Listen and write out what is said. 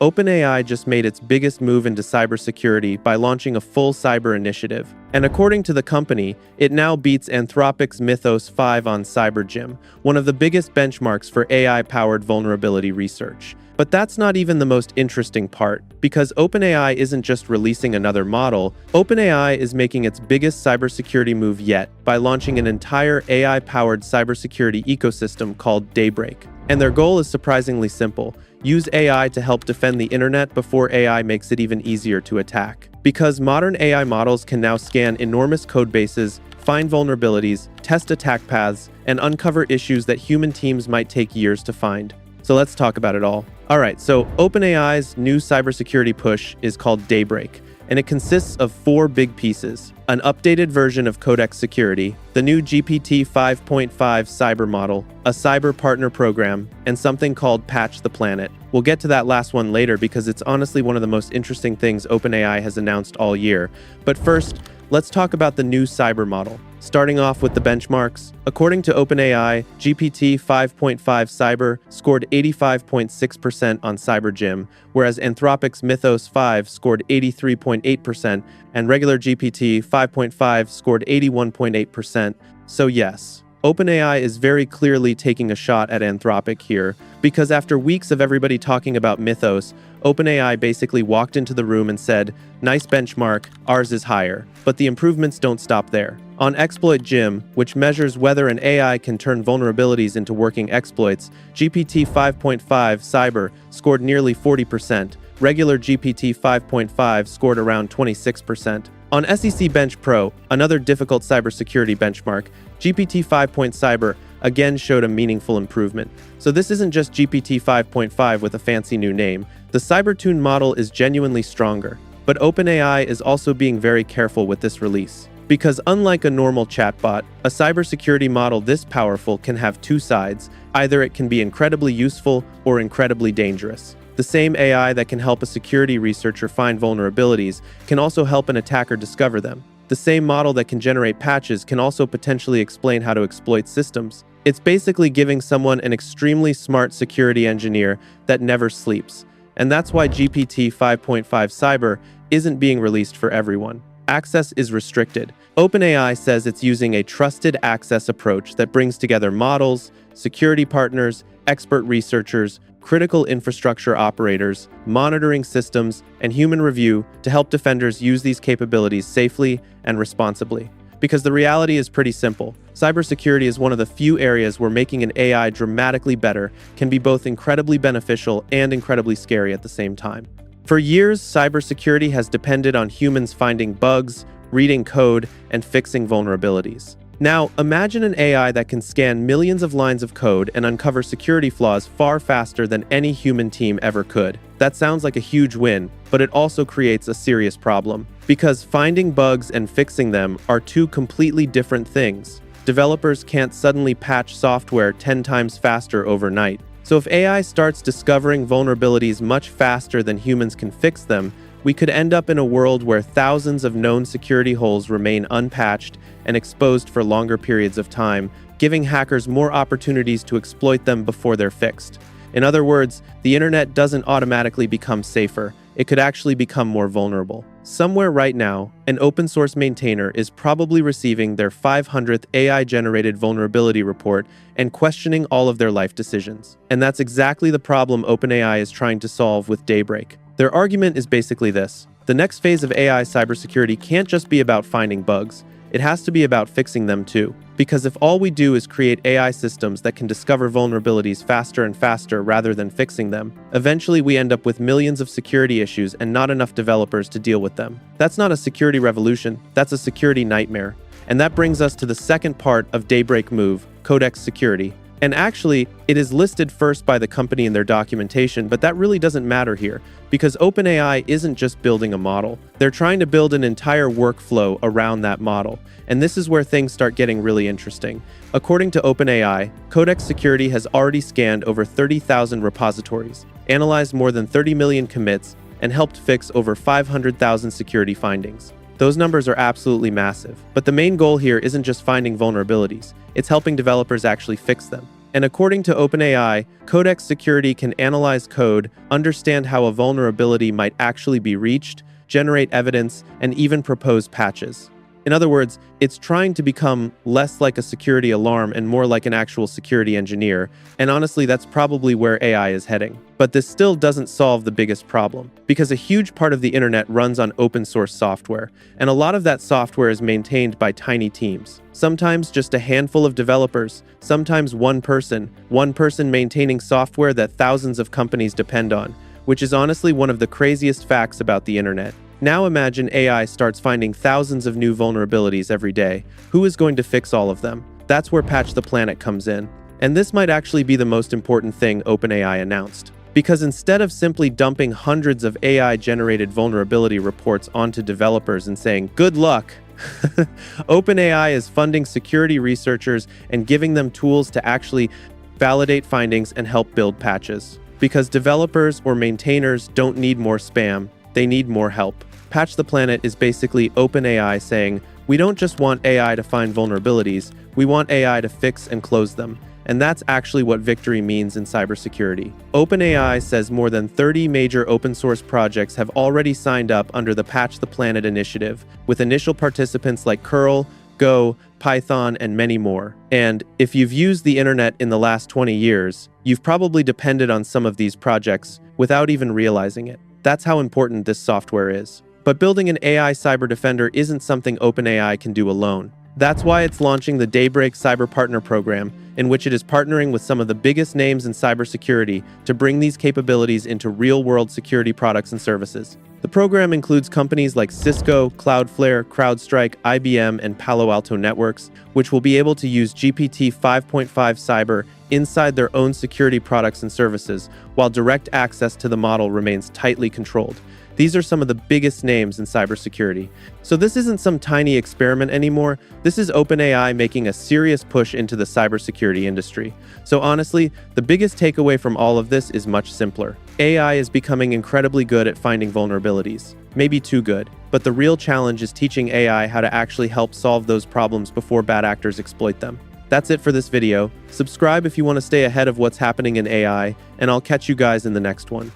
OpenAI just made its biggest move into cybersecurity by launching a full cyber initiative. And according to the company, it now beats Anthropic's Mythos 5 on Cyber, one of the biggest benchmarks for AI-powered vulnerability research. But that's not even the most interesting part, because OpenAI isn't just releasing another model. OpenAI is making its biggest cybersecurity move yet by launching an entire AI-powered cybersecurity ecosystem called Daybreak. And their goal is surprisingly simple: use AI to help defend the internet before AI makes it even easier to attack. Because modern AI models can now scan enormous code bases, find vulnerabilities, test attack paths, and uncover issues that human teams might take years to find. So let's talk about it all. Alright, so OpenAI's new cybersecurity push is called Daybreak, and it consists of 4 big pieces: an updated version of Codex Security, the new GPT-5.5 Cyber model, a cyber partner program, and something called Patch the Planet. We'll get to that last one later because it's honestly one of the most interesting things OpenAI has announced all year. But first, let's talk about the new cyber model. Starting off with the benchmarks, according to OpenAI, GPT-5.5 Cyber scored 85.6% on Cyber, whereas Anthropic's Mythos 5 scored 83.8%, and regular GPT-5.5 scored 81.8%. So yes, OpenAI is very clearly taking a shot at Anthropic here, because after weeks of everybody talking about Mythos, OpenAI basically walked into the room and said, "Nice benchmark, ours is higher." But the improvements don't stop there. On Exploit Gym, which measures whether an AI can turn vulnerabilities into working exploits, GPT-5.5 Cyber scored nearly 40%. Regular GPT-5.5 scored around 26%. On SEC Bench Pro, another difficult cybersecurity benchmark, GPT-5.Cyber again showed a meaningful improvement. So this isn't just GPT-5.5 with a fancy new name. The cyber-tuned model is genuinely stronger. But OpenAI is also being very careful with this release. Because unlike a normal chatbot, a cybersecurity model this powerful can have 2 sides. Either it can be incredibly useful or incredibly dangerous. The same AI that can help a security researcher find vulnerabilities can also help an attacker discover them. The same model that can generate patches can also potentially explain how to exploit systems. It's basically giving someone an extremely smart security engineer that never sleeps. And that's why GPT-5.5 Cyber isn't being released for everyone. Access is restricted. OpenAI says it's using a trusted access approach that brings together models, security partners, expert researchers, critical infrastructure operators, monitoring systems, and human review to help defenders use these capabilities safely and responsibly. Because the reality is pretty simple. Cybersecurity is one of the few areas where making an AI dramatically better can be both incredibly beneficial and incredibly scary at the same time. For years, cybersecurity has depended on humans finding bugs, reading code, and fixing vulnerabilities. Now, imagine an AI that can scan millions of lines of code and uncover security flaws far faster than any human team ever could. That sounds like a huge win, but it also creates a serious problem. Because finding bugs and fixing them are 2 completely different things. Developers can't suddenly patch software 10 times faster overnight. So if AI starts discovering vulnerabilities much faster than humans can fix them, we could end up in a world where thousands of known security holes remain unpatched and exposed for longer periods of time, giving hackers more opportunities to exploit them before they're fixed. In other words, the internet doesn't automatically become safer. It could actually become more vulnerable. Somewhere right now, an open source maintainer is probably receiving their 500th AI-generated vulnerability report and questioning all of their life decisions. And that's exactly the problem OpenAI is trying to solve with Daybreak. Their argument is basically this: the next phase of AI cybersecurity can't just be about finding bugs. It has to be about fixing them too. Because if all we do is create AI systems that can discover vulnerabilities faster and faster rather than fixing them, eventually we end up with millions of security issues and not enough developers to deal with them. That's not a security revolution, that's a security nightmare. And that brings us to the second part of Daybreak move, Codex Security. And actually, it is listed first by the company in their documentation, but that really doesn't matter here, because OpenAI isn't just building a model. They're trying to build an entire workflow around that model. And this is where things start getting really interesting. According to OpenAI, Codex Security has already scanned over 30,000 repositories, analyzed more than 30 million commits, and helped fix over 500,000 security findings. Those numbers are absolutely massive. But the main goal here isn't just finding vulnerabilities, it's helping developers actually fix them. And according to OpenAI, Codex Security can analyze code, understand how a vulnerability might actually be reached, generate evidence, and even propose patches. In other words, it's trying to become less like a security alarm and more like an actual security engineer, and honestly, that's probably where AI is heading. But this still doesn't solve the biggest problem, because a huge part of the internet runs on open source software, and a lot of that software is maintained by tiny teams. Sometimes just a handful of developers, sometimes one person maintaining software that thousands of companies depend on, which is honestly one of the craziest facts about the internet. Now imagine AI starts finding thousands of new vulnerabilities every day. Who is going to fix all of them? That's where Patch the Planet comes in. And this might actually be the most important thing OpenAI announced. Because instead of simply dumping hundreds of AI-generated vulnerability reports onto developers and saying, "Good luck," OpenAI is funding security researchers and giving them tools to actually validate findings and help build patches. Because developers or maintainers don't need more spam, they need more help. Patch the Planet is basically OpenAI saying, we don't just want AI to find vulnerabilities, we want AI to fix and close them. And that's actually what victory means in cybersecurity. OpenAI says more than 30 major open source projects have already signed up under the Patch the Planet initiative, with initial participants like Curl, Go, Python, and many more. And if you've used the internet in the last 20 years, you've probably depended on some of these projects without even realizing it. That's how important this software is. But building an AI cyber defender isn't something OpenAI can do alone. That's why it's launching the Daybreak Cyber Partner Program, in which it is partnering with some of the biggest names in cybersecurity to bring these capabilities into real-world security products and services. The program includes companies like Cisco, Cloudflare, CrowdStrike, IBM, and Palo Alto Networks, which will be able to use GPT-5.5 Cyber inside their own security products and services, while direct access to the model remains tightly controlled. These are some of the biggest names in cybersecurity. So this isn't some tiny experiment anymore. This is OpenAI making a serious push into the cybersecurity industry. So honestly, the biggest takeaway from all of this is much simpler. AI is becoming incredibly good at finding vulnerabilities. Maybe too good. But the real challenge is teaching AI how to actually help solve those problems before bad actors exploit them. That's it for this video. Subscribe if you want to stay ahead of what's happening in AI, and I'll catch you guys in the next one.